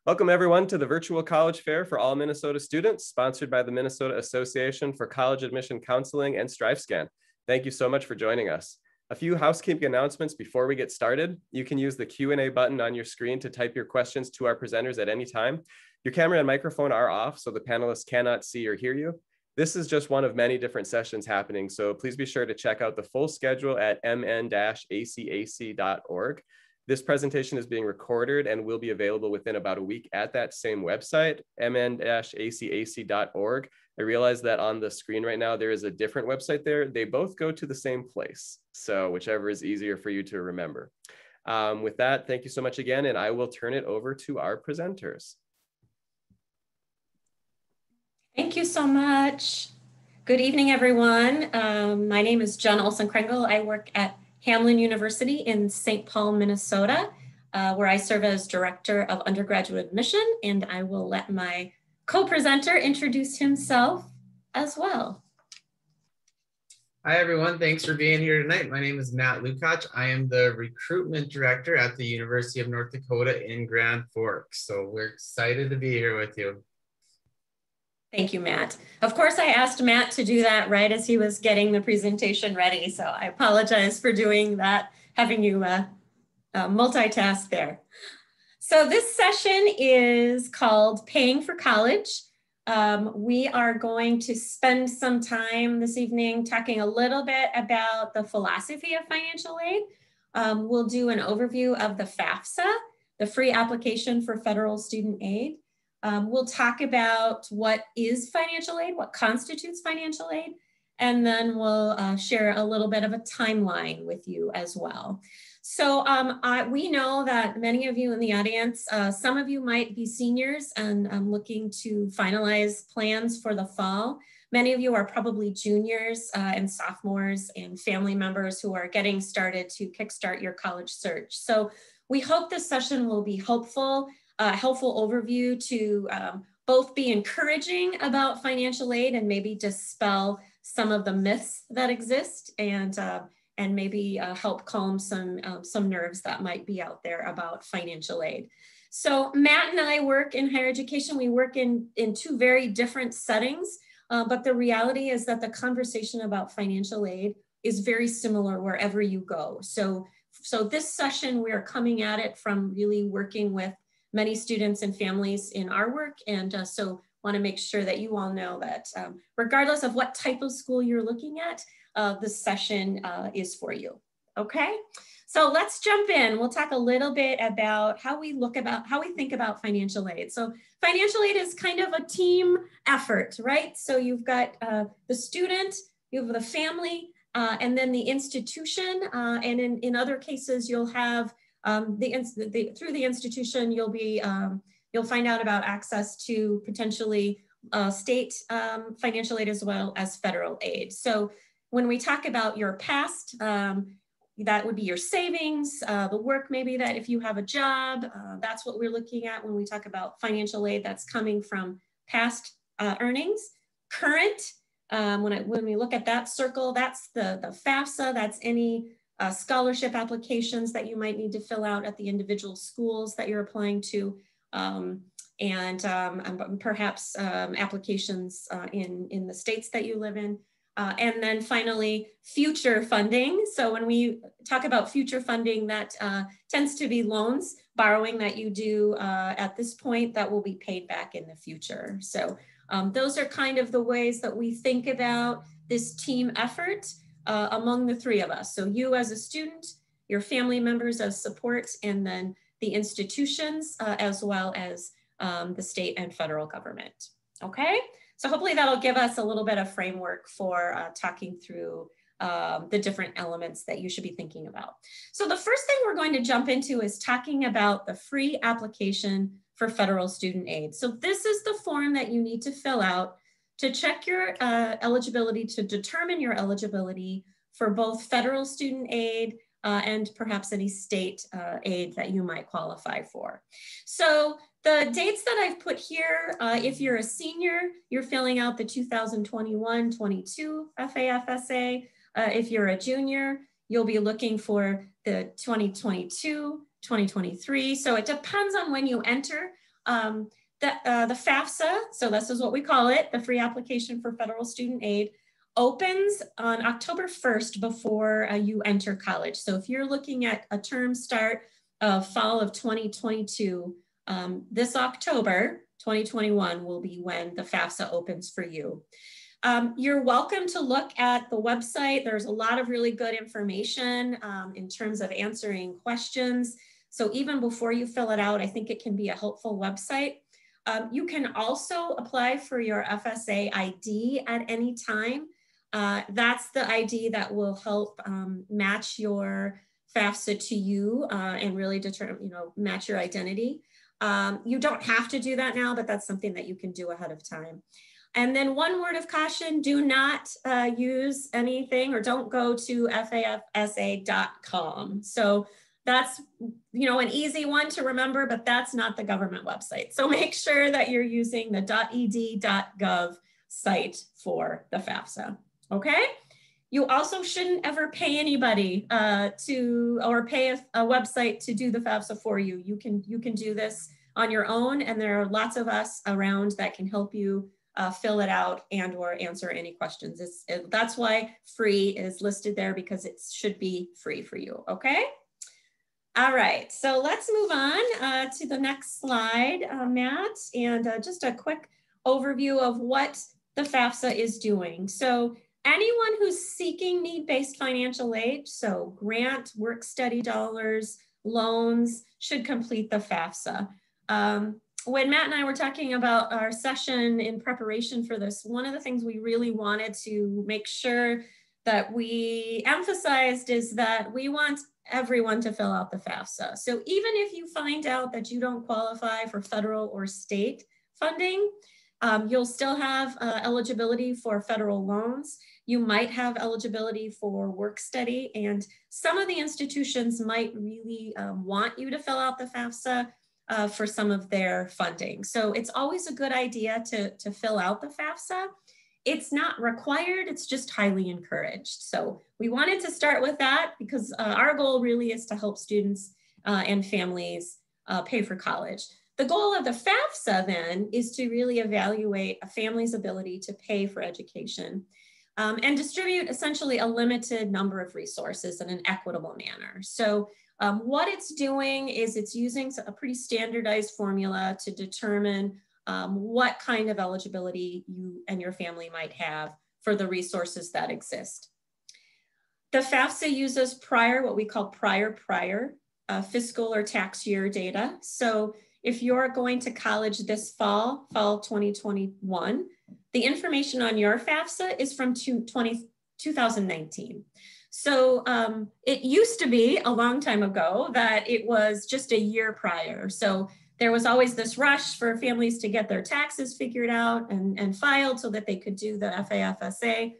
Welcome everyone to the virtual college fair for all Minnesota students, sponsored by the Minnesota Association for College Admission Counseling and StrifeScan. Thank you so much for joining us. A few housekeeping announcements before we get started. You can use the Q&A button on your screen to type your questions to our presenters at any time. Your camera and microphone are off, so the panelists cannot see or hear you. This is just one of many different sessions happening, so please be sure to check out the full schedule at mn-acac.org. This presentation is being recorded and will be available within about a week at that same website, mn-acac.org. I realize that on the screen right now, there is a different website there. They both go to the same place, so whichever is easier for you to remember. With that, thank you so much again, and I will turn it over to our presenters. Thank you so much. Good evening, everyone. My name is Jen Olson-Kringle. I work at Hamline University in St. Paul, Minnesota, where I serve as Director of Undergraduate Admission, and I will let my co-presenter introduce himself as well. Hi, everyone. Thanks for being here tonight. My name is Matt Lukacs. I am the Recruitment Director at the University of North Dakota in Grand Forks. So we're excited to be here with you. Thank you, Matt. Of course, I asked Matt to do that right as he was getting the presentation ready. So I apologize for doing that, having you multitask there. So this session is called Paying for College. We are going to spend some time this evening talking a little bit about the philosophy of financial aid. We'll do an overview of the FAFSA, the free application for federal student aid. We'll talk about what is financial aid, what constitutes financial aid, and then we'll share a little bit of a timeline with you as well. So we know that many of you in the audience, some of you might be seniors and looking to finalize plans for the fall. Many of you are probably juniors and sophomores and family members who are getting started to kickstart your college search. So we hope this session will be helpful overview to both be encouraging about financial aid and maybe dispel some of the myths that exist and maybe help calm some nerves that might be out there about financial aid. So Matt and I work in higher education. We work in two very different settings, but the reality is that the conversation about financial aid is very similar wherever you go. So this session, we are coming at it from really working with many students and families in our work. And so want to make sure that you all know that regardless of what type of school you're looking at, this session is for you. Okay, so let's jump in. We'll talk a little bit about how we think about financial aid. So financial aid is kind of a team effort, right? So you've got the student, you have the family, and then the institution. And in other cases, you'll have through the institution, you'll find out about access to potentially state financial aid as well as federal aid. So when we talk about your past, that would be your savings, the work maybe that if you have a job, that's what we're looking at when we talk about financial aid that's coming from past earnings. Current, when we look at that circle, that's the FAFSA, that's any scholarship applications that you might need to fill out at the individual schools that you're applying to, and perhaps applications in the states that you live in. And then finally, future funding. So when we talk about future funding, that tends to be loans, borrowing that you do at this point that will be paid back in the future. So those are kind of the ways that we think about this team effort among the three of us. So you as a student, your family members as support, and then the institutions as well as the state and federal government. Okay, so hopefully that'll give us a little bit of framework for talking through the different elements that you should be thinking about. So the first thing we're going to jump into is talking about the free application for federal student aid. So this is the form that you need to fill out to check your eligibility, to determine your eligibility for both federal student aid and perhaps any state aid that you might qualify for. So the dates that I've put here, if you're a senior, you're filling out the 2021-22 FAFSA. If you're a junior, you'll be looking for the 2022, 2023. So it depends on when you enter. The FAFSA, so this is what we call it, the free application for federal student aid, opens on October 1st before you enter college. So if you're looking at a term start of fall of 2022, this October 2021 will be when the FAFSA opens for you. You're welcome to look at the website. There's a lot of really good information in terms of answering questions. So even before you fill it out, I think it can be a helpful website. You can also apply for your FSA ID at any time. That's the ID that will help match your FAFSA to you and really determine, match your identity. You don't have to do that now, but that's something that you can do ahead of time. And then one word of caution, do not use anything or don't go to FAFSA.com. So that's, an easy one to remember, but that's not the government website. So make sure that you're using the .ed.gov site for the FAFSA, okay? You also shouldn't ever pay anybody or pay a website to do the FAFSA for you. You can do this on your own, and there are lots of us around that can help you fill it out and or answer any questions. That's why free is listed there, because it should be free for you, okay? All right, so let's move on to the next slide, Matt, and just a quick overview of what the FAFSA is doing. So anyone who's seeking need-based financial aid, so grant, work study dollars, loans, should complete the FAFSA. When Matt and I were talking about our session in preparation for this, one of the things we really wanted to make sure that we emphasized is that we want everyone to fill out the FAFSA. So even if you find out that you don't qualify for federal or state funding, you'll still have eligibility for federal loans. You might have eligibility for work study, and some of the institutions might really want you to fill out the FAFSA for some of their funding. So it's always a good idea to fill out the FAFSA. It's not required, it's just highly encouraged. So we wanted to start with that because our goal really is to help students and families pay for college. The goal of the FAFSA then is to really evaluate a family's ability to pay for education and distribute essentially a limited number of resources in an equitable manner. So what it's doing is it's using a pretty standardized formula to determine what kind of eligibility you and your family might have for the resources that exist. The FAFSA uses what we call prior fiscal or tax year data. So if you're going to college this fall 2021, the information on your FAFSA is from 2019. So it used to be a long time ago that it was just a year prior. So there was always this rush for families to get their taxes figured out and filed so that they could do the FAFSA.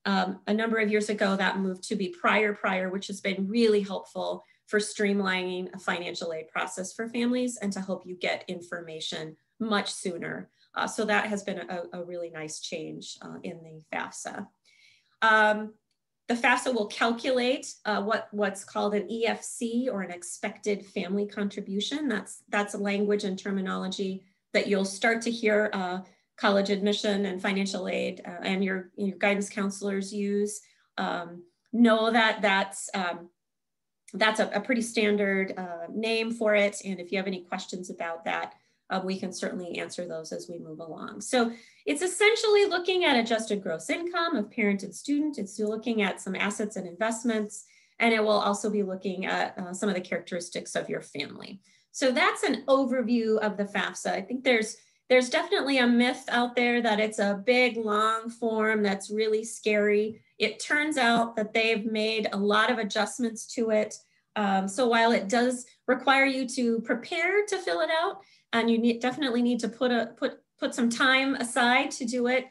A number of years ago, that moved to be prior, which has been really helpful for streamlining a financial aid process for families and to help you get information much sooner. So that has been a really nice change in the FAFSA. The FAFSA will calculate what's called an EFC, or an expected family contribution. That's a language and terminology that you'll start to hear college admission and financial aid and your guidance counselors use. Know that that's a pretty standard name for it. And if you have any questions about that, we can certainly answer those as we move along. So it's essentially looking at adjusted gross income of parent and student. It's looking at some assets and investments, and it will also be looking at some of the characteristics of your family. So that's an overview of the FAFSA. I think there's definitely a myth out there that it's a big, long form that's really scary. It turns out that they've made a lot of adjustments to it. So while it does require you to prepare to fill it out, and you definitely need to put some time aside to do it,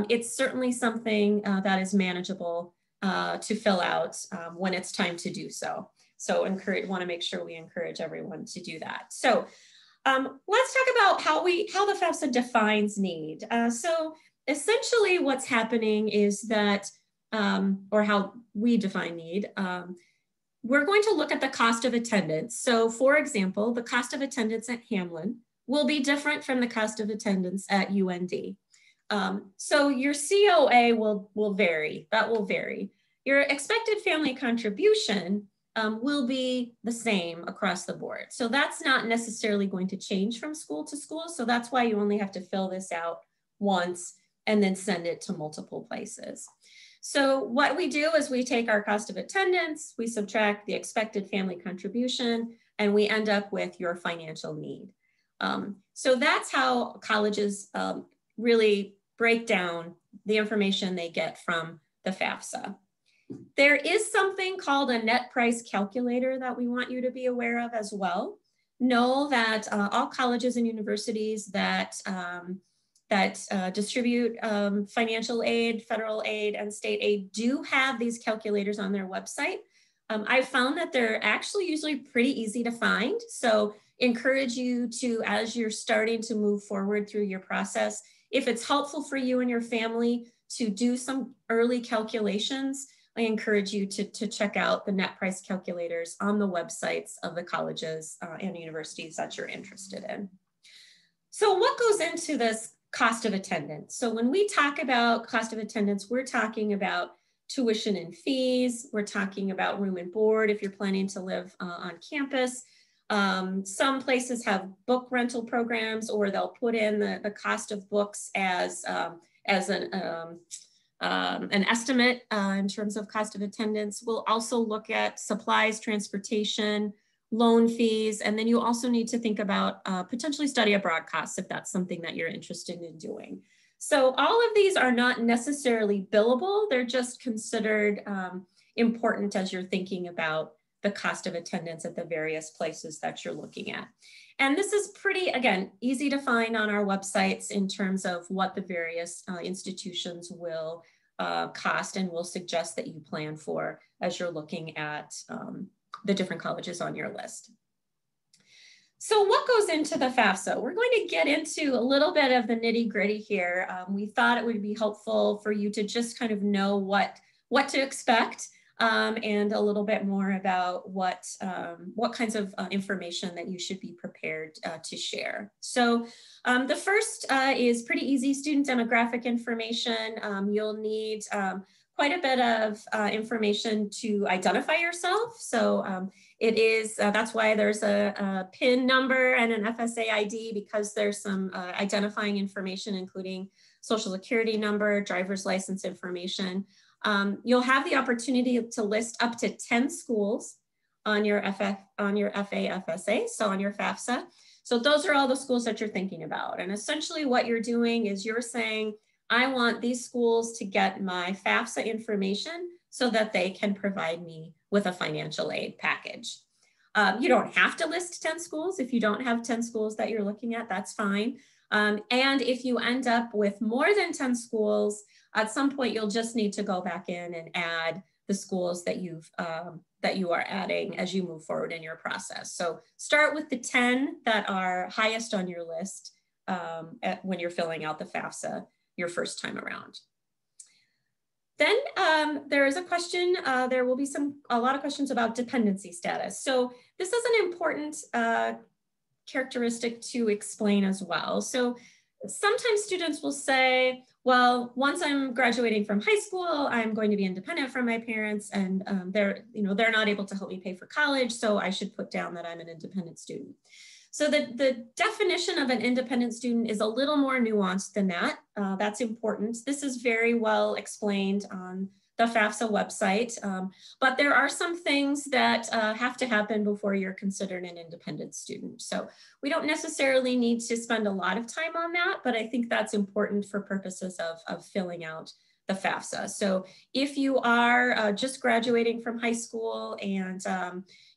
it's certainly something that is manageable to fill out when it's time to do so. So want to make sure we encourage everyone to do that. So let's talk about how the FAFSA defines need. So essentially what's happening is that, or how we define need, we're going to look at the cost of attendance. So for example, the cost of attendance at Hamlin will be different from the cost of attendance at UND. So your COA will vary, that will vary. Your expected family contribution will be the same across the board. So that's not necessarily going to change from school to school. So that's why you only have to fill this out once and then send it to multiple places. So what we do is we take our cost of attendance, we subtract the expected family contribution, and we end up with your financial need. So that's how colleges really break down the information they get from the FAFSA. There is something called a net price calculator that we want you to be aware of as well. Know that all colleges and universities that distribute financial aid, federal aid, and state aid do have these calculators on their website. I found that they're actually usually pretty easy to find. So encourage you to, as you're starting to move forward through your process, if it's helpful for you and your family to do some early calculations, I encourage you to check out the net price calculators on the websites of the colleges and universities that you're interested in. So what goes into this cost of attendance? So when we talk about cost of attendance, we're talking about tuition and fees. We're talking about room and board if you're planning to live on campus. Some places have book rental programs, or they'll put in the cost of books as an estimate in terms of cost of attendance. We'll also look at supplies, transportation, loan fees, and then you also need to think about potentially study abroad costs if that's something that you're interested in doing. So all of these are not necessarily billable, they're just considered important as you're thinking about the cost of attendance at the various places that you're looking at. And this is pretty, again, easy to find on our websites in terms of what the various institutions will cost, and will suggest that you plan for as you're looking at the different colleges on your list. So what goes into the FAFSA? We're going to get into a little bit of the nitty gritty here. We thought it would be helpful for you to just kind of know what to expect and a little bit more about what kinds of information that you should be prepared to share. So the first is pretty easy, student demographic information. You'll need quite a bit of information to identify yourself. So it is, that's why there's a PIN number and an FSA ID, because there's some identifying information, including social security number, driver's license information. You'll have the opportunity to list up to 10 schools on your FAFSA, so on your FAFSA. So those are all the schools that you're thinking about. And essentially what you're doing is you're saying, I want these schools to get my FAFSA information so that they can provide me with a financial aid package. You don't have to list 10 schools. If you don't have 10 schools that you're looking at, that's fine. And if you end up with more than 10 schools, at some point you'll just need to go back in and add the schools that you are adding as you move forward in your process. So start with the 10 that are highest on your list when you're filling out the FAFSA your first time around. Then there is a question, there will be a lot of questions about dependency status. So this is an important characteristic to explain as well. So sometimes students will say, well, once I'm graduating from high school, I'm going to be independent from my parents, and they're not able to help me pay for college, so I should put down that I'm an independent student. So the definition of an independent student is a little more nuanced than that. That's important. This is very well explained on the FAFSA website, but there are some things that have to happen before you're considered an independent student. So we don't necessarily need to spend a lot of time on that, but I think that's important for purposes of filling out the FAFSA. So if you are just graduating from high school and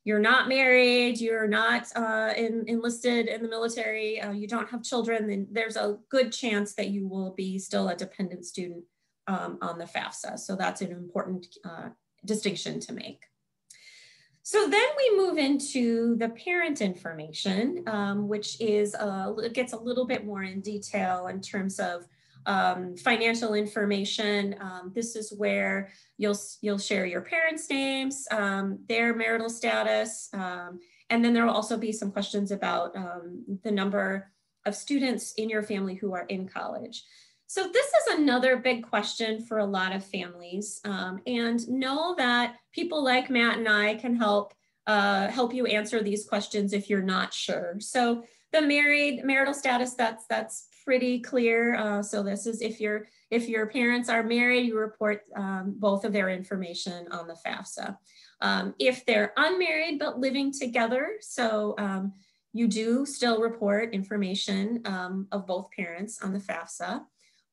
you're not married, you're not enlisted in the military, you don't have children, then there's a good chance that you will be still a dependent student on the FAFSA. So that's an important distinction to make. So then we move into the parent information, which is gets a little bit more in detail in terms of financial information. This is where you'll share your parents' names, their marital status, and then there will also be some questions about the number students in your family who are in college. So this is another big question for a lot of families, and know that people like Matt and I can help you answer these questions if you're not sure. So the marital status, that's pretty clear. So this is if your parents are married, you report both of their information on the FAFSA. If they're unmarried but living together, so you do still report information of both parents on the FAFSA.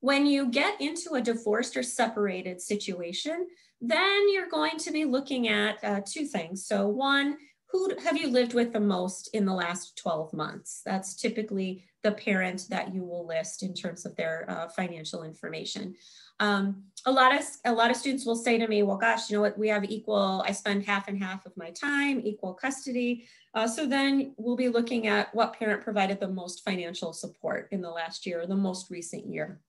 When you get into a divorced or separated situation, then you're going to be looking at two things. So one, who have you lived with the most in the last 12 months? That's typically the parent that you will list in terms of their financial information. A lot of students will say to me, well, gosh, you know what, we have equal, I spend half and half of my time, equal custody. So then we'll be looking at what parent provided the most financial support in the last year or the most recent year.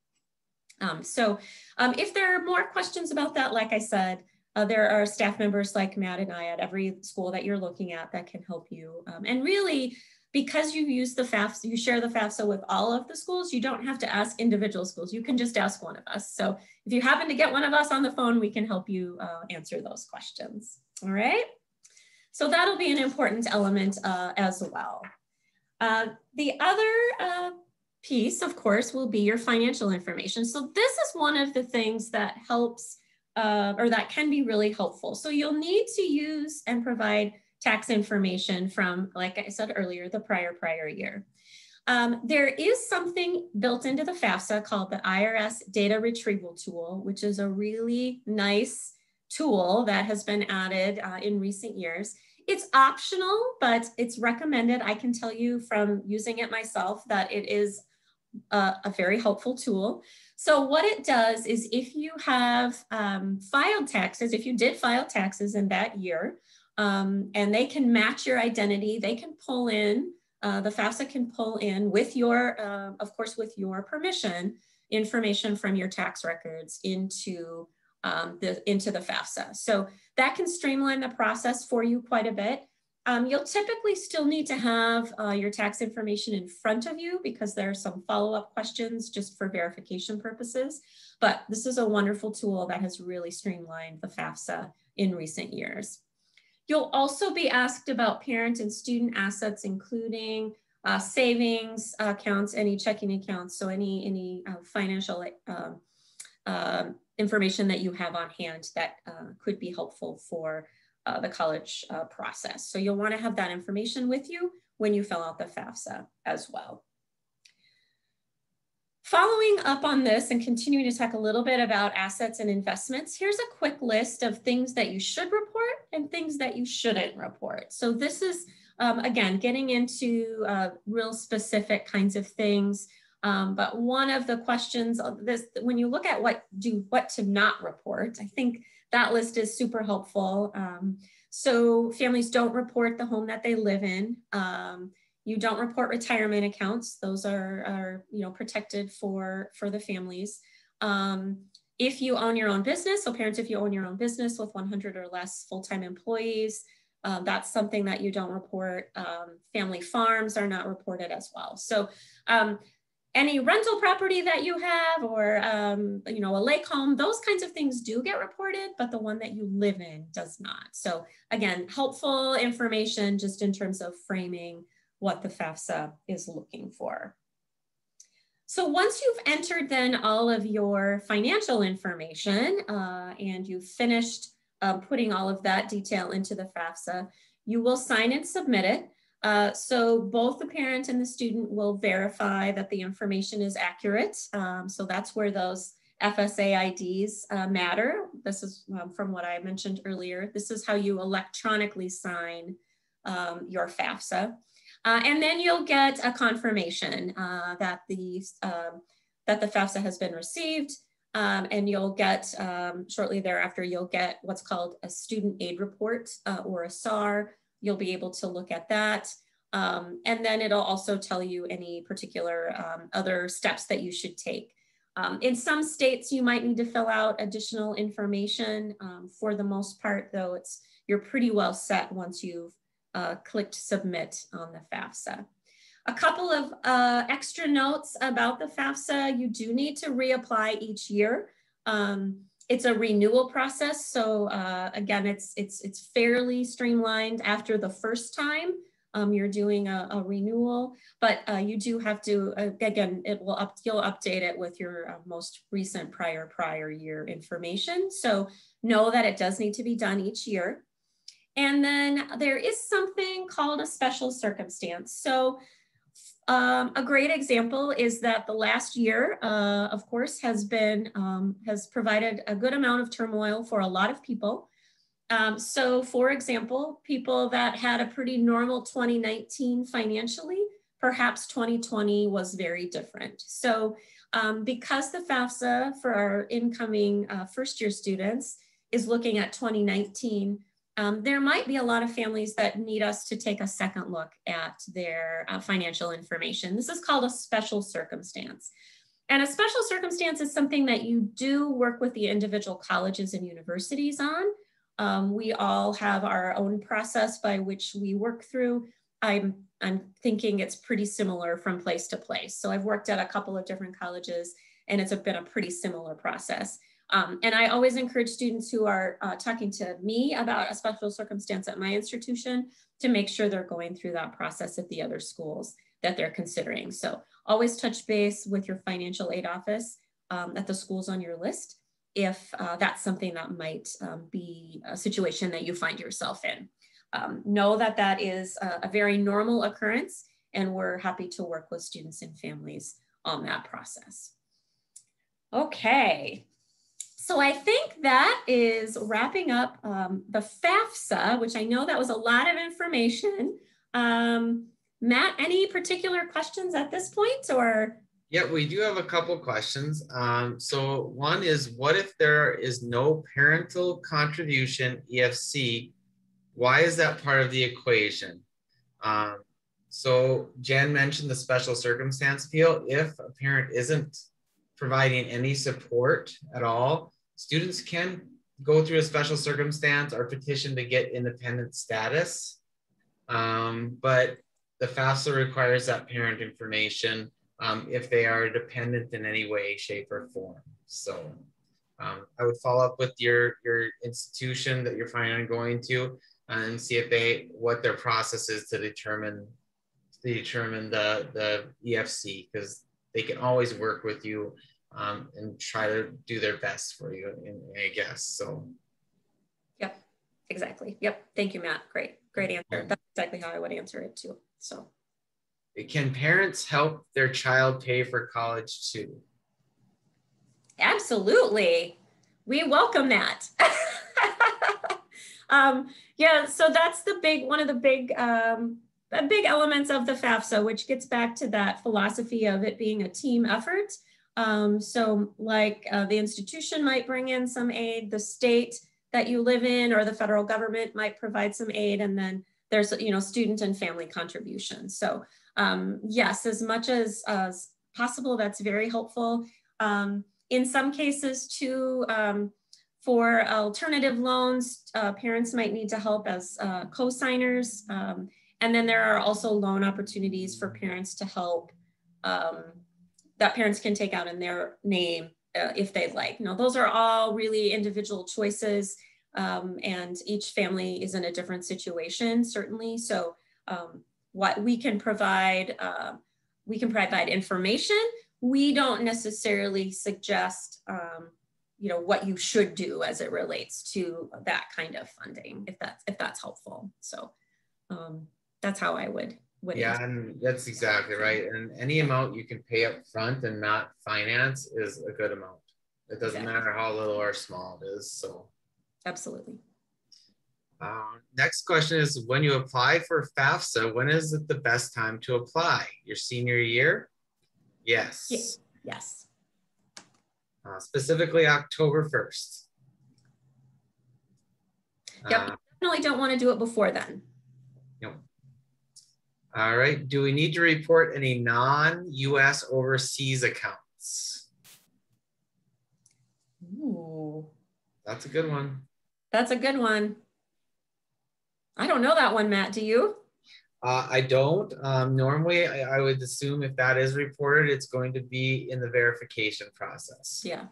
If there are more questions about that, like I said, there are staff members like Matt and I at every school that you're looking at that can help you. And really, because you use the FAFSA, you share the FAFSA with all of the schools, you don't have to ask individual schools. You can just ask one of us. So if you happen to get one of us on the phone, we can help you answer those questions. All right. So that'll be an important element as well. The other piece, of course, will be your financial information. So this is one of the things that helps or that can be really helpful. So you'll need to use and provide tax information from, like I said earlier, the prior year. There is something built into the FAFSA called the IRS Data Retrieval Tool, which is a really nice tool that has been added in recent years. It's optional, but it's recommended. I can tell you from using it myself that it is a very helpful tool. So what it does is if you have filed taxes, if you did file taxes in that year, and they can match your identity, they can pull in, the FAFSA can pull in with your, of course, with your permission, information from your tax records into the FAFSA. So that can streamline the process for you quite a bit. You'll typically still need to have your tax information in front of you because there are some follow-up questions just for verification purposes. But this is a wonderful tool that has really streamlined the FAFSA in recent years. You'll also be asked about parent and student assets, including savings accounts, any checking accounts, so any financial information that you have on hand that could be helpful for the college process. So you'll want to have that information with you when you fill out the FAFSA as well. Following up on this and continuing to talk a little bit about assets and investments, here's a quick list of things that you should report and things that you shouldn't report. So this is, again, getting into real specific kinds of things. But one of the questions, when you look at what to not report, I think that list is super helpful. So families don't report the home that they live in. You don't report retirement accounts. Those are protected for the families. If you own your own business, so parents, if you own your own business with 100 or less full-time employees, that's something that you don't report. Family farms are not reported as well. So any rental property that you have or a lake home, those kinds of things do get reported, but the one that you live in does not. So again, helpful information just in terms of framing what the FAFSA is looking for. So once you've entered then all of your financial information and you've finished putting all of that detail into the FAFSA, you will sign and submit it. So both the parent and the student will verify that the information is accurate. So that's where those FSA IDs matter. This is from what I mentioned earlier. This is how you electronically sign your FAFSA. And then you'll get a confirmation that the FAFSA has been received. And you'll get, shortly thereafter, you'll get what's called a student aid report or a SAR. You'll be able to look at that. And then it'll also tell you any particular other steps that you should take. In some states, you might need to fill out additional information. For the most part, though, you're pretty well set once you've clicked submit on the FAFSA. A couple of extra notes about the FAFSA. You do need to reapply each year. It's a renewal process. So again, it's fairly streamlined after the first time you're doing a renewal, but you do have to, again, you'll update it with your most recent prior year information. So know that it does need to be done each year. And then there is something called a special circumstance. So a great example is that the last year, of course, has provided a good amount of turmoil for a lot of people. So for example, people that had a pretty normal 2019 financially, perhaps 2020 was very different. So because the FAFSA for our incoming first year students is looking at 2019, there might be a lot of families that need us to take a second look at their financial information. This is called a special circumstance. And a special circumstance is something that you do work with the individual colleges and universities on. We all have our own process by which we work through. I'm thinking it's pretty similar from place to place. So I've worked at a couple of different colleges and it's been a pretty similar process. And I always encourage students who are talking to me about a special circumstance at my institution to make sure they're going through that process at the other schools that they're considering. So always touch base with your financial aid office at the schools on your list if that's something that might be a situation that you find yourself in. Know that that is a very normal occurrence, and we're happy to work with students and families on that process. Okay. So I think that is wrapping up the FAFSA, which I know that was a lot of information. Matt, any particular questions at this point, or? Yeah, we do have a couple questions. So one is, what if there is no parental contribution EFC? Why is that part of the equation? So Jen mentioned the special circumstance appeal. If a parent isn't providing any support at all, students can go through a special circumstance or petition to get independent status. But the FAFSA requires that parent information if they are dependent in any way, shape, or form. So I would follow up with your institution that you're planning on going to and see if what their process is to determine the EFC, because they can always work with you and try to do their best for you, I guess. So. Yep, exactly. Yep. Thank you, Matt. Great answer. That's exactly how I would answer it too. So. Can parents help their child pay for college too? Absolutely. We welcome that. Yeah, so that's one of the big elements of the FAFSA, which gets back to that philosophy of it being a team effort. So like the institution might bring in some aid, the state that you live in or the federal government might provide some aid, and then there's student and family contributions. So yes, as much as possible, that's very helpful. In some cases too, for alternative loans, parents might need to help as co-signers. And then there are also loan opportunities for parents to help that parents can take out in their name if they'd like. Those are all really individual choices, and each family is in a different situation, certainly. So what we can provide information. We don't necessarily suggest what you should do as it relates to that kind of funding, if that's helpful. So that's how I would yeah, answer. and that's exactly right. And any amount you can pay up front and not finance is a good amount. It doesn't matter how little or small it is. So absolutely. Next question is, when you apply for FAFSA, when is it the best time to apply? Your senior year? Yes. Yes. Specifically October 1st. Yep, definitely don't want to do it before then. Yep. All right, do we need to report any non-US overseas accounts? Ooh. That's a good one. That's a good one. I don't know that one, Matt, do you? I don't. Normally, I would assume if that is reported, it's going to be in the verification process. Yeah.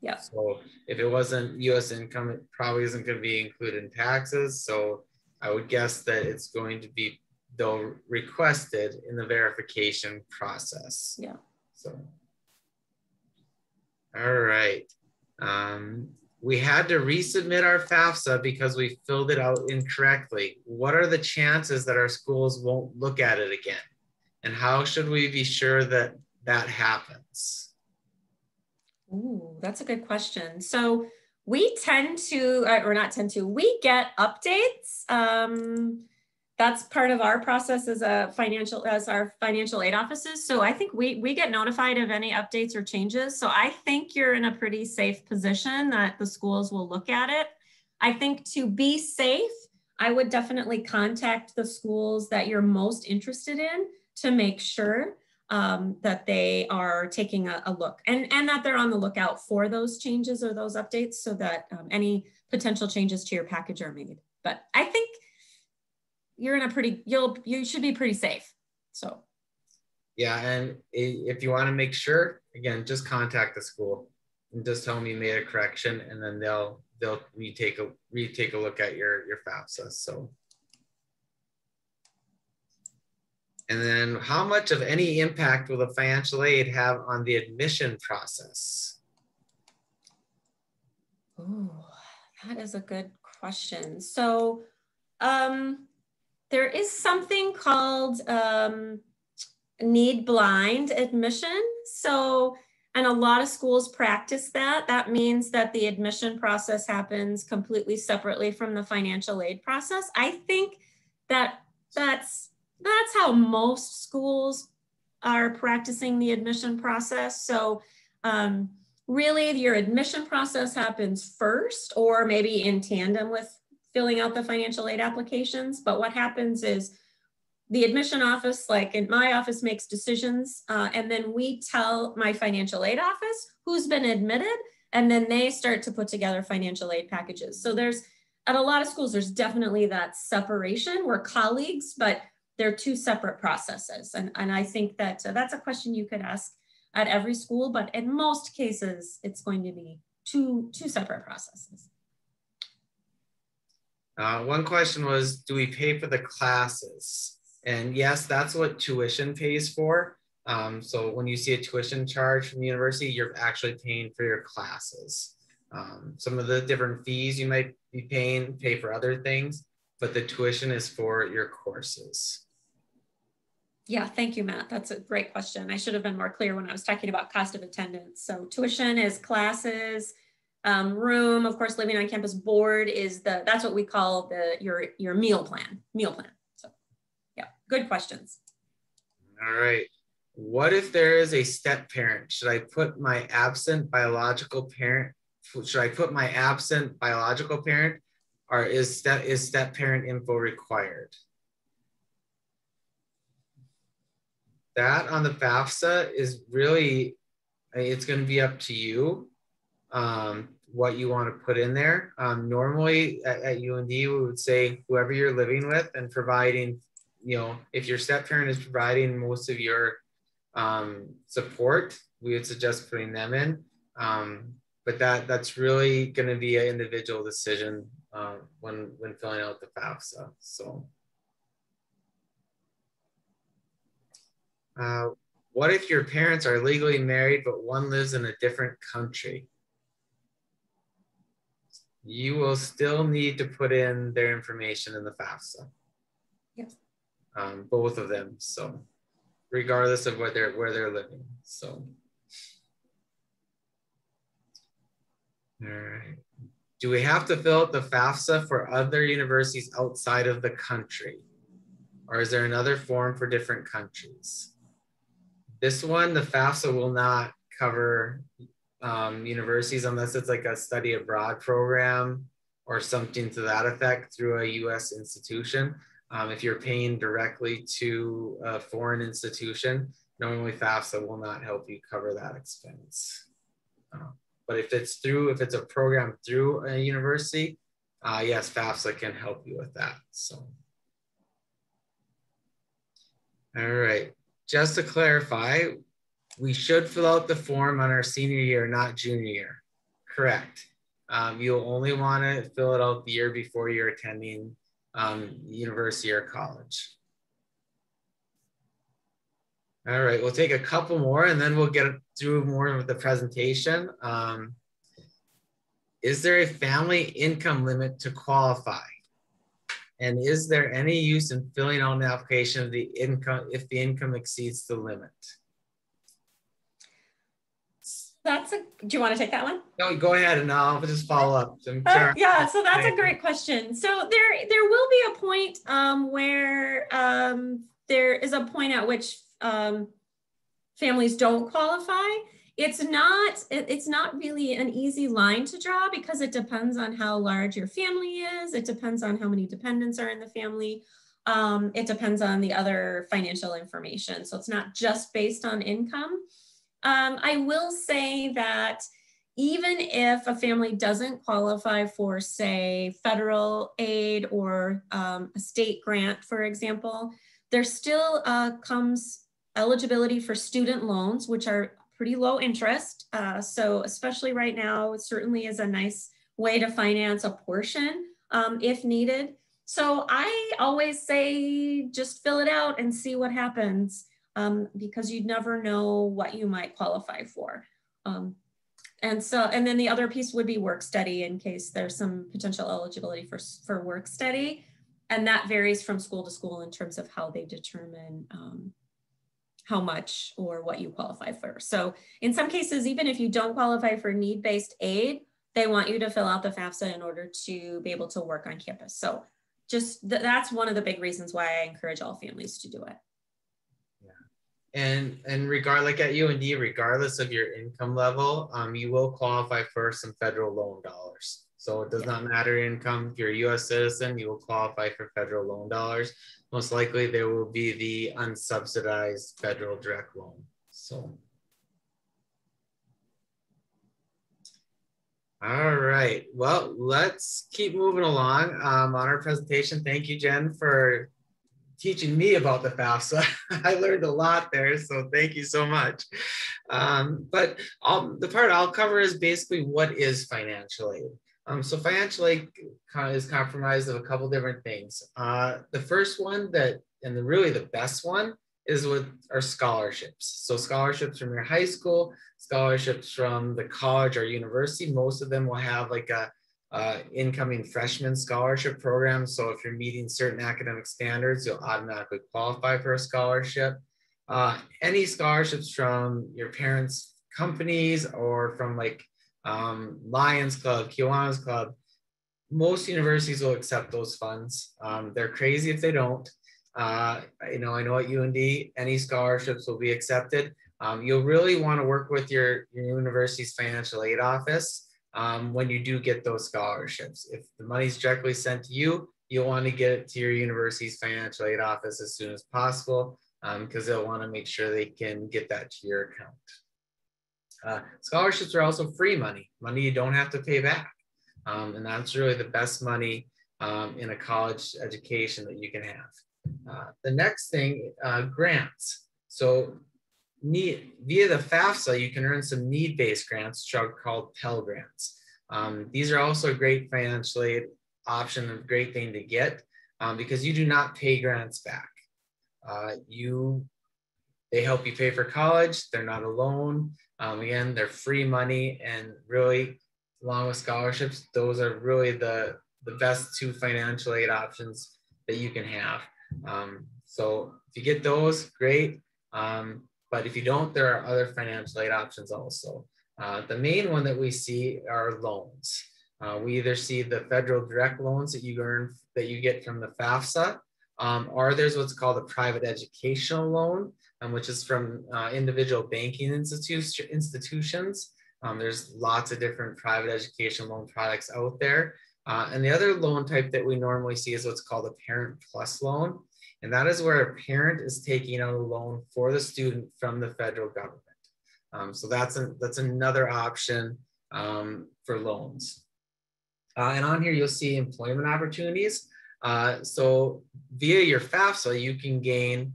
Yeah. So if it wasn't U.S. income, it probably isn't going to be included in taxes. So I would guess that it's going to be, though, requested in the verification process. Yeah. So, all right. We had to resubmit our FAFSA because we filled it out incorrectly. What are the chances that our schools won't look at it again? And how should we be sure that that happens? Ooh, that's a good question. So we tend to, or not tend to, we get updates. That's part of our process as our financial aid offices. So I think we get notified of any updates or changes. So I think you're in a pretty safe position that the schools will look at it. I think to be safe, I would definitely contact the schools that you're most interested in to make sure that they are taking a look and that they're on the lookout for those changes or those updates so that any potential changes to your package are made. But I think you're in a pretty, you should be pretty safe. So. Yeah, and if you want to make sure, again, just contact the school and just tell them you made a correction, and then they'll retake a look at your FAFSA. So. And then how much of any impact will the financial aid have on the admission process? Oh, that is a good question. So there is something called Needblind admission. So, and a lot of schools practice that. That means that the admission process happens completely separately from the financial aid process. I think that that's how most schools are practicing the admission process. So really your admission process happens first, or maybe in tandem with filling out the financial aid applications. But what happens is the admission office, like in my office, makes decisions, and then we tell my financial aid office who's been admitted, and then they start to put together financial aid packages. So there's, at a lot of schools, there's definitely that separation. We're colleagues, but they're two separate processes. And I think that that's a question you could ask at every school, but in most cases, it's going to be two separate processes. One question was, do we pay for the classes? And yes, that's what tuition pays for. So when you see a tuition charge from the university, you're actually paying for your classes. Some of the different fees you might be pay for other things, but the tuition is for your courses. Yeah, thank you, Matt. That's a great question. I should have been more clear when I was talking about cost of attendance. So tuition is classes, room, of course, living on campus, board is that's what we call your meal plan. So yeah, good questions. All right. What if there is a step parent? Should I put my absent biological parent? Should I put my absent biological parent, or is step parent info required? That on the FAFSA is really, it's going to be up to you what you want to put in there. Normally at UND, we would say whoever you're living with and providing, if your step parent is providing most of your support, we would suggest putting them in. But that's really going to be an individual decision when filling out the FAFSA. So. What if your parents are legally married, but one lives in a different country? You will still need to put in their information in the FAFSA. Yes. Both of them. So regardless of where they're living. So. All right. Do we have to fill out the FAFSA for other universities outside of the country? Or is there another form for different countries? This one, the FAFSA will not cover universities unless it's like a study abroad program or something to that effect through a US institution. If you're paying directly to a foreign institution, normally FAFSA will not help you cover that expense. But if it's a program through a university, yes, FAFSA can help you with that. So. All right. Just to clarify, we should fill out the form on our senior year, not junior year. Correct. You'll only want to fill it out the year before you're attending university or college. All right, we'll take a couple more and then we'll get through more of the presentation. Is there a family income limit to qualify? And is there any use in filling out an application of the income if the income exceeds the limit? Do you want to take that one? No, go ahead and I'll just follow up. Yeah, so that's a great question. So there will be a point where there is a point at which families don't qualify. It's not really an easy line to draw because it depends on how large your family is. It depends on how many dependents are in the family. It depends on the other financial information. So it's not just based on income. I will say that even if a family doesn't qualify for, say, federal aid or a state grant, for example, there still comes eligibility for student loans, which are pretty low interest. So especially right now, it certainly is a nice way to finance a portion if needed. So I always say just fill it out and see what happens because you never know what you might qualify for. And then the other piece would be work study in case there's some potential eligibility for work study. And that varies from school to school in terms of how they determine how much or what you qualify for. So in some cases, even if you don't qualify for need-based aid, they want you to fill out the FAFSA in order to be able to work on campus. So just that's one of the big reasons why I encourage all families to do it. Yeah. And like at UND, regardless of your income level, you will qualify for some federal loan dollars. So it does not matter your income. If you're a US citizen, you will qualify for federal loan dollars. Most likely there will be the unsubsidized federal direct loan. So. All right, well, let's keep moving along on our presentation. Thank you, Jen, for teaching me about the FAFSA. I learned a lot there, so thank you so much. But the part I'll cover is basically what is financial aid. So financial aid is comprised of a couple different things. The first one really the best one is with our scholarships. So scholarships from your high school, scholarships from the college or university. Most of them will have like a incoming freshman scholarship program. So if you're meeting certain academic standards, you'll automatically qualify for a scholarship. Any scholarships from your parents' companies or from like Lions Club, Kiwanis Club, most universities will accept those funds. They're crazy if they don't. I know at UND, any scholarships will be accepted. You'll really want to work with your university's financial aid office when you do get those scholarships. If the money's directly sent to you, you'll want to get it to your university's financial aid office as soon as possible because they'll want to make sure they can get that to your account. Scholarships are also free money you don't have to pay back. And that's really the best money in a college education that you can have. The next thing, grants. So via the FAFSA, you can earn some need-based grants, which are called Pell Grants. These are also a great financial aid option, a great thing to get because you do not pay grants back. They help you pay for college. They're not a loan. Again, they're free money, and really, along with scholarships, those are really the best two financial aid options that you can have. So if you get those, great. But if you don't, there are other financial aid options also. The main one that we see are loans. We either see the federal direct loans that you get from the FAFSA, or there's what's called a private educational loan, which is from individual banking institutions. There's lots of different private education loan products out there. And the other loan type that we normally see is what's called a Parent Plus loan. And that is where a parent is taking out a loan for the student from the federal government. So that's another option for loans. And on here, you'll see employment opportunities. So via your FAFSA, you can gain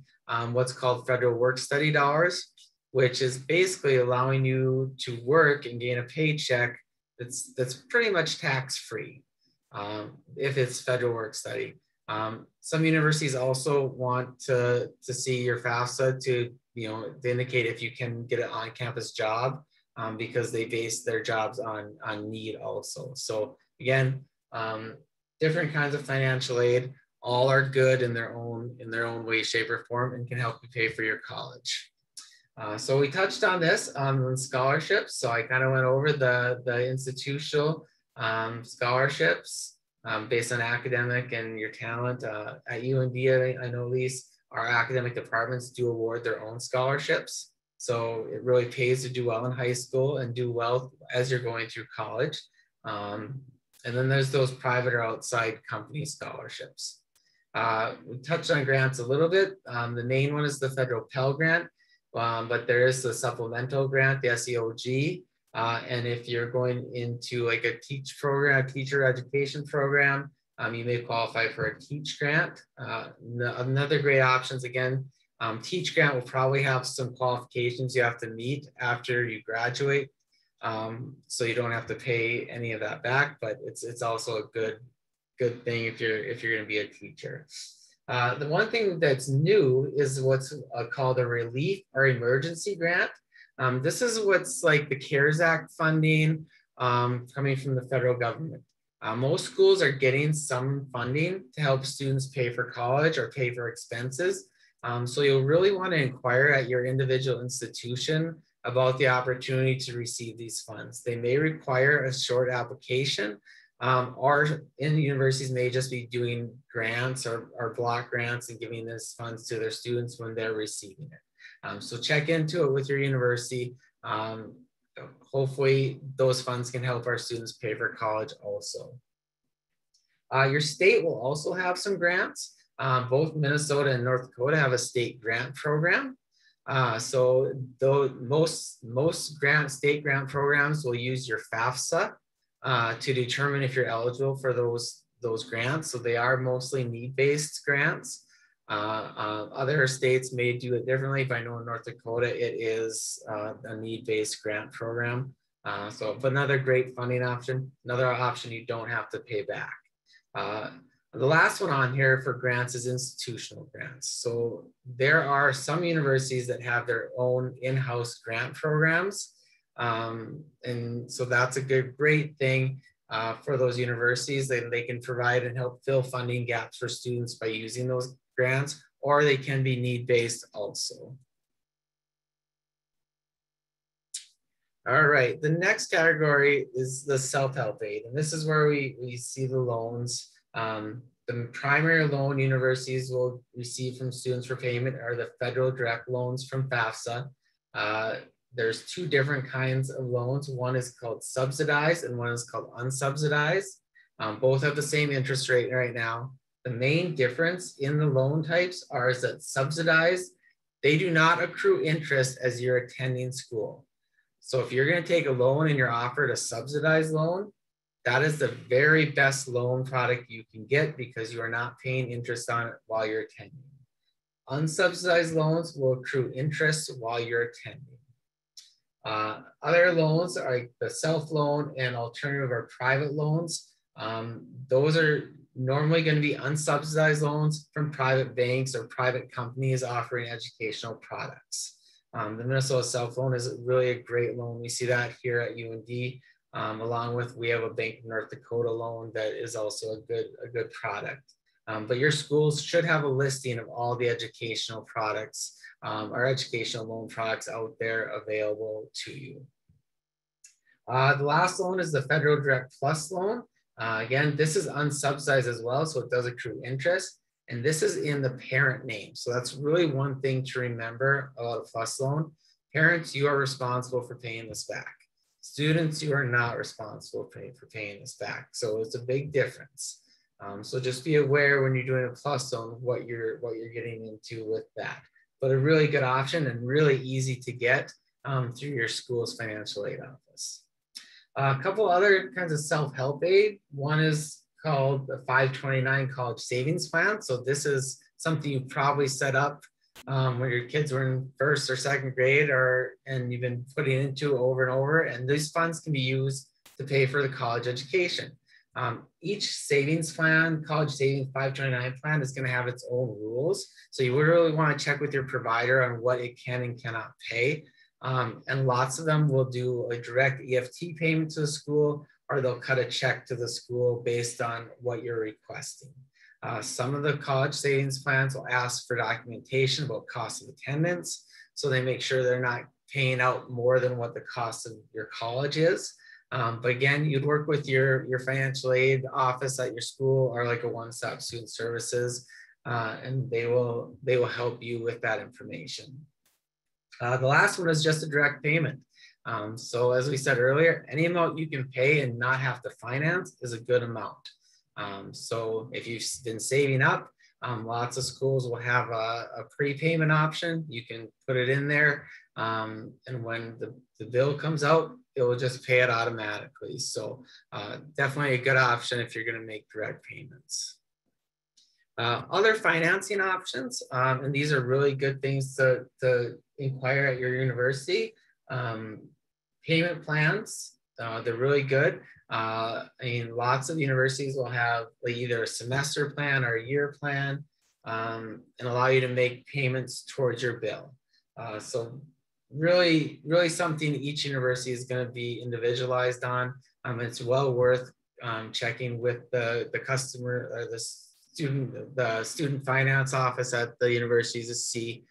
what's called federal work study dollars, which is basically allowing you to work and gain a paycheck that's pretty much tax-free if it's federal work study. Some universities also want to see your FAFSA to indicate if you can get an on-campus job because they base their jobs on need also. So again, different kinds of financial aid, all are good in their own way, shape, or form, and can help you pay for your college. So we touched on this on scholarships. So I kind of went over the institutional scholarships based on academic and your talent. At UND, I know at least our academic departments do award their own scholarships. So it really pays to do well in high school and do well as you're going through college. And then there's those private or outside company scholarships. We touched on grants a little bit. The main one is the federal Pell Grant, but there is the supplemental grant, the SEOG. And if you're going into like a teacher education program, you may qualify for a TEACH grant. Another great options, again, TEACH grant will probably have some qualifications you have to meet after you graduate. So you don't have to pay any of that back, but it's also a good thing if you're going to be a teacher. The one thing that's new is what's called a relief or emergency grant. This is what's like the CARES Act funding coming from the federal government. Most schools are getting some funding to help students pay for college or pay for expenses. So you'll really want to inquire at your individual institution about the opportunity to receive these funds. They may require a short application, or in universities may just be doing grants or block grants and giving these funds to their students when they're receiving it. So check into it with your university. Hopefully those funds can help our students pay for college also. Your state will also have some grants. Both Minnesota and North Dakota have a state grant program. So most state grant programs will use your FAFSA to determine if you're eligible for those grants. So they are mostly need-based grants. Other states may do it differently. If I know in North Dakota, it is a need-based grant program. But another great funding option, another option you don't have to pay back. The last one on here for grants is institutional grants. So there are some universities that have their own in-house grant programs. And so that's a great thing for those universities. They can provide and help fill funding gaps for students by using those grants, or they can be need-based also. All right, the next category is the self-help aid. And this is where we see the loans. The primary loan universities will receive from students for payment are the federal direct loans from FAFSA. There's two different kinds of loans. One is called subsidized and one is called unsubsidized. Both have the same interest rate right now. The main difference in the loan types is that subsidized, they do not accrue interest as you're attending school. So if you're going to take a loan and you're offered a subsidized loan, that is the very best loan product you can get because you are not paying interest on it while you're attending. Unsubsidized loans will accrue interest while you're attending. Other loans are like the self-loan and alternative or private loans. Those are normally going to be unsubsidized loans from private banks or private companies offering educational products. The Minnesota self-loan is really a great loan. We see that here at UND. Along with, we have a Bank of North Dakota loan that is also a good product. But your schools should have a listing of all the educational products or educational loan products out there available to you. The last loan is the Federal Direct Plus loan. Again, this is unsubsidized as well, so it does accrue interest. And this is in the parent name. So that's really one thing to remember about a plus loan. Parents, you are responsible for paying this back. Students, you are not responsible for paying this back. So it's a big difference. So just be aware when you're doing a plus loan what you're getting into with that. But a really good option and really easy to get through your school's financial aid office. A couple other kinds of self-help aid. One is called the 529 College Savings Plan. So this is something you probably set up when your kids were in first or second grade, and you've been putting into over and over, and these funds can be used to pay for the college education. Each savings plan, college savings 529 plan, is going to have its own rules. So you really want to check with your provider on what it can and cannot pay. And lots of them will do a direct EFT payment to the school, or they'll cut a check to the school based on what you're requesting. Some of the college savings plans will ask for documentation about cost of attendance, so they make sure they're not paying out more than what the cost of your college is. But again, you'd work with your financial aid office at your school, or like a one-stop student services, and they will help you with that information. The last one is just a direct payment. So as we said earlier, any amount you can pay and not have to finance is a good amount. So if you've been saving up, lots of schools will have a prepayment option. You can put it in there, and when the bill comes out, it will just pay it automatically. So definitely a good option if you're going to make direct payments. Other financing options, and these are really good things to inquire at your university. Payment plans, they're really good. I mean, lots of universities will have like either a semester plan or a year plan, and allow you to make payments towards your bill. So really something each university is going to be individualized on. It's well worth checking with the customer or the student finance office at the universities to see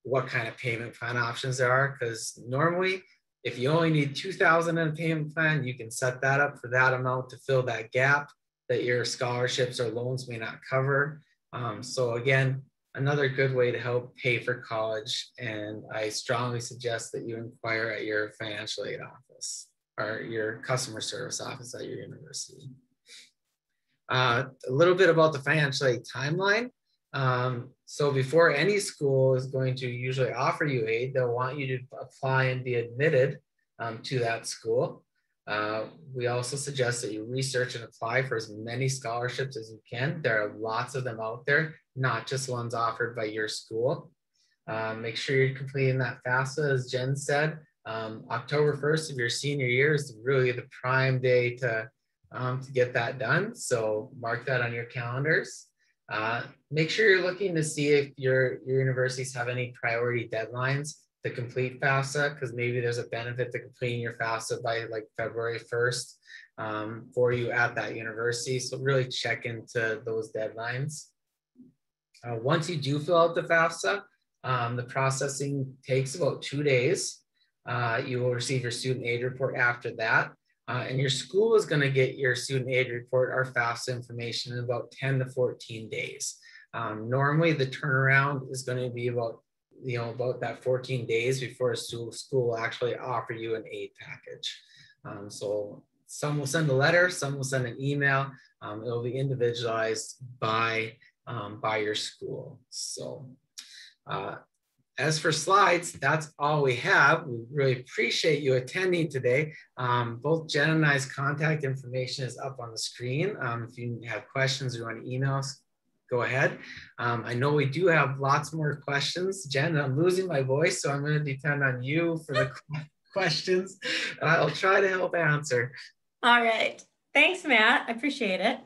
what kind of payment plan options there are, because normally if you only need $2,000 in a payment plan, you can set that up for that amount to fill that gap that your scholarships or loans may not cover. So again, another good way to help pay for college, and I strongly suggest that you inquire at your financial aid office or your customer service office at your university. A little bit about the financial aid timeline. So before any school is going to usually offer you aid, they'll want you to apply and be admitted to that school. We also suggest that you research and apply for as many scholarships as you can. There are lots of them out there, not just ones offered by your school. Make sure you're completing that FAFSA, as Jen said. October 1st of your senior year is really the prime day to get that done. So mark that on your calendars. Make sure you're looking to see if your universities have any priority deadlines to complete FAFSA, because maybe there's a benefit to completing your FAFSA by like February 1st for you at that university. So really check into those deadlines. Once you do fill out the FAFSA, the processing takes about 2 days. You will receive your student aid report after that. And your school is going to get your student aid report or FAFSA information in about 10 to 14 days. Normally the turnaround is going to be about that 14 days before a school will actually offer you an aid package. So some will send a letter, some will send an email. It'll be individualized by your school. So as for slides, that's all we have. We really appreciate you attending today. Both Jen and I's contact information is up on the screen. If you have questions or want to email us, go ahead. I know we do have lots more questions. Jen, I'm losing my voice, so I'm going to depend on you for the questions. I'll try to help answer. All right. Thanks, Matt. I appreciate it.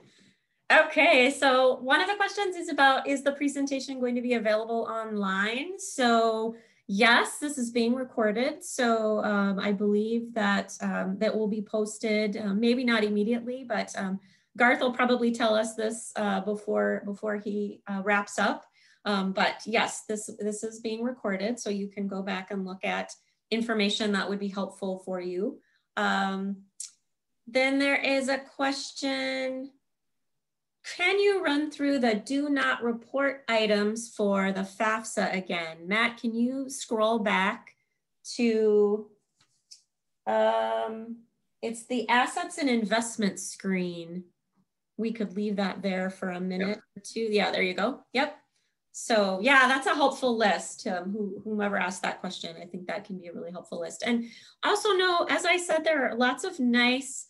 Okay, so one of the questions is about, is the presentation going to be available online? So yes, this is being recorded. So I believe that that will be posted, maybe not immediately, but Garth will probably tell us this before he wraps up. But yes, this is being recorded, so you can go back and look at information that would be helpful for you. Then there is a question. Can you run through the do not report items for the FAFSA again? Matt, can you scroll back to, it's the assets and investments screen. We could leave that there for a minute or two. Yeah, there you go. Yep. So yeah, that's a helpful list. Whomever asked that question, I think that can be a really helpful list. And also know, as I said, there are lots of nice,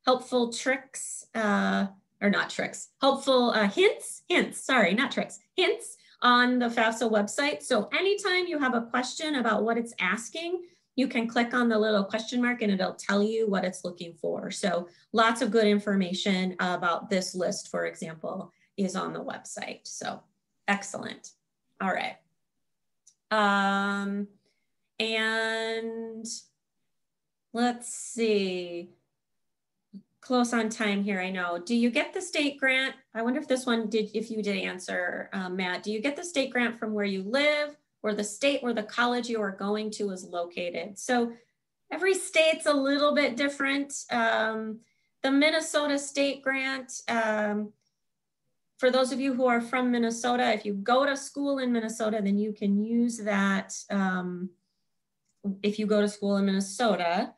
helpful tricks, or not tricks, helpful hints, sorry, not tricks, hints on the FAFSA website. So anytime you have a question about what it's asking, you can click on the little question mark and it'll tell you what it's looking for. So lots of good information about this list, for example, is on the website. So excellent. All right. And let's see. Close on time here, I know. Do you get the state grant? I wonder if this one if you did answer, Matt. Do you get the state grant from where you live, or the state where the college you are going to is located? So every state's a little bit different. The Minnesota state grant, for those of you who are from Minnesota, if you go to school in Minnesota, then you can use that. If you go to school in Minnesota,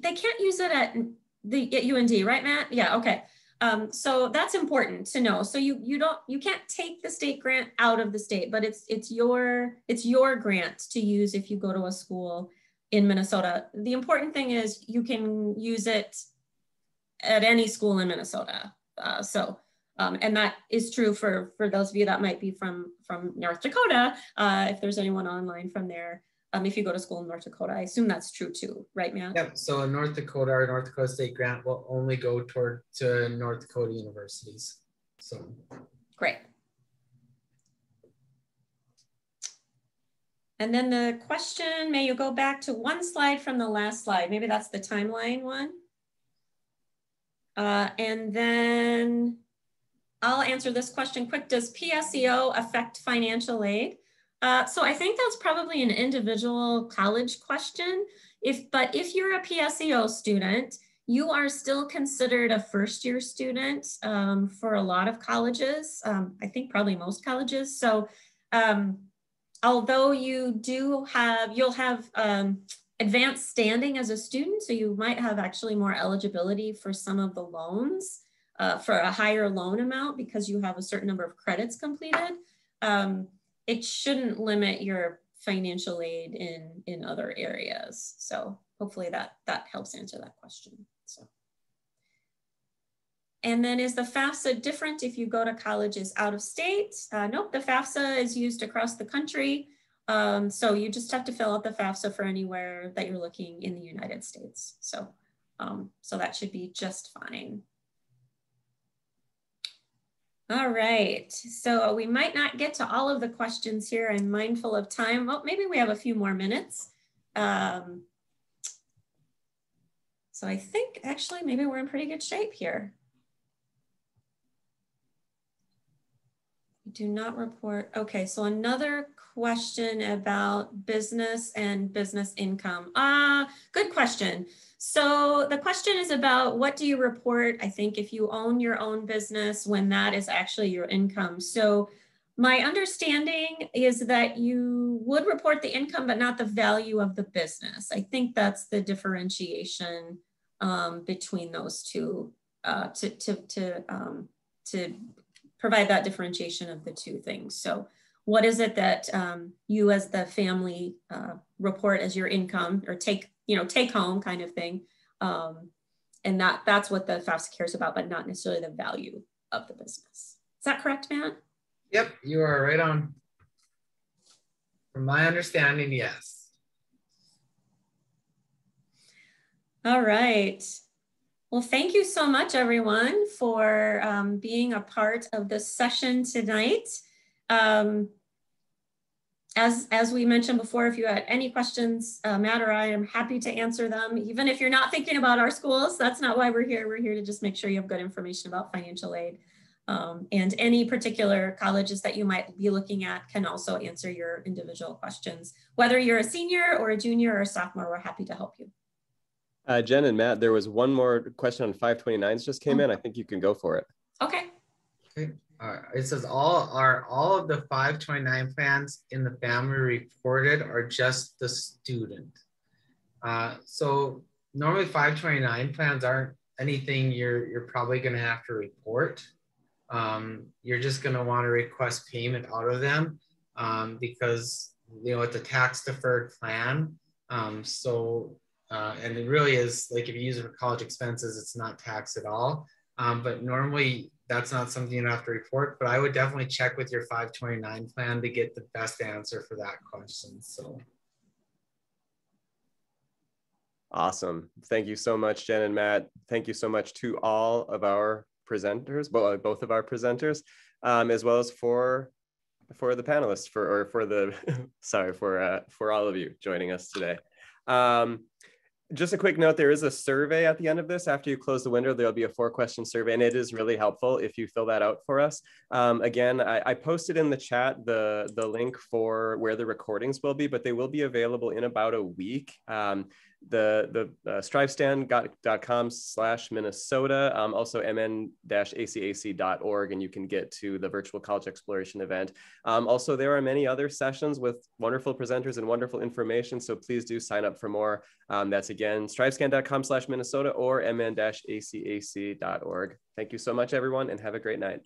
they can't use it at UND, right, Matt? Yeah, okay. So that's important to know. So you can't take the state grant out of the state, but it's your grant to use if you go to a school in Minnesota. The important thing is you can use it at any school in Minnesota. And that is true for those of you that might be from North Dakota, if there's anyone online from there. If you go to school in North Dakota, I assume that's true too, right, Matt? Yep. So in North Dakota, our North Dakota State grant will only go to North Dakota universities. So great. And then the question, may you go back to one slide from the last slide? Maybe that's the timeline one. And then I'll answer this question quick. Does PSEO affect financial aid? So I think that's probably an individual college question. But if you're a PSEO student, you are still considered a first-year student for a lot of colleges. I think probably most colleges. So although you'll have advanced standing as a student, so you might have actually more eligibility for some of the loans, for a higher loan amount because you have a certain number of credits completed. It shouldn't limit your financial aid in other areas. So hopefully that helps answer that question. So, and then is the FAFSA different if you go to colleges out of state? Nope, the FAFSA is used across the country. So you just have to fill out the FAFSA for anywhere that you're looking in the United States. So, so that should be just fine. All right, so we might not get to all of the questions here. I'm mindful of time. Well, maybe we have a few more minutes. So I think actually maybe we're in pretty good shape here. We do not report. Okay, so another question about business and business income. Good question. So the question is about what do you report, I think, if you own your own business when that is actually your income. So my understanding is that you would report the income, but not the value of the business. I think that's the differentiation between those two to provide that differentiation of the two things. So what is it that you as the family report as your income or take home kind of thing. And that's what the FAFSA cares about, but not necessarily the value of the business. Is that correct, Matt? Yep, you are right on. From my understanding, yes. All right. Well, thank you so much, everyone, for being a part of this session tonight. As we mentioned before, if you had any questions, Matt or I am happy to answer them. Even if you're not thinking about our schools, that's not why we're here. We're here to just make sure you have good information about financial aid. And any particular colleges that you might be looking at can also answer your individual questions. Whether you're a senior or a junior or a sophomore, we're happy to help you. Jen and Matt, there was one more question on 529s just came in. I think you can go for it. Okay. Okay. It says all of the 529 plans in the family reported or just the student? So normally 529 plans aren't anything you're probably going to have to report. You're just going to want to request payment out of them because it's a tax deferred plan. And it really is like if you use it for college expenses, it's not taxed at all. But normally that's not something you have to report, but I would definitely check with your 529 plan to get the best answer for that question. So. Awesome. Thank you so much, Jen and Matt. Thank you so much to all of our presenters, both of our presenters, as well as for the panelists, for all of you joining us today. Just a quick note, there is a survey at the end of this. After you close the window, there'll be a 4-question survey, and it is really helpful if you fill that out for us. Again, I posted in the chat the link for where the recordings will be, but they will be available in about a week. strifestand.com/Minnesota, also mn-acac.org, and you can get to the virtual college exploration event. Also, there are many other sessions with wonderful presenters and wonderful information, so please do sign up for more. That's again, strifescan.com/Minnesota or mn-acac.org. Thank you so much, everyone, and have a great night.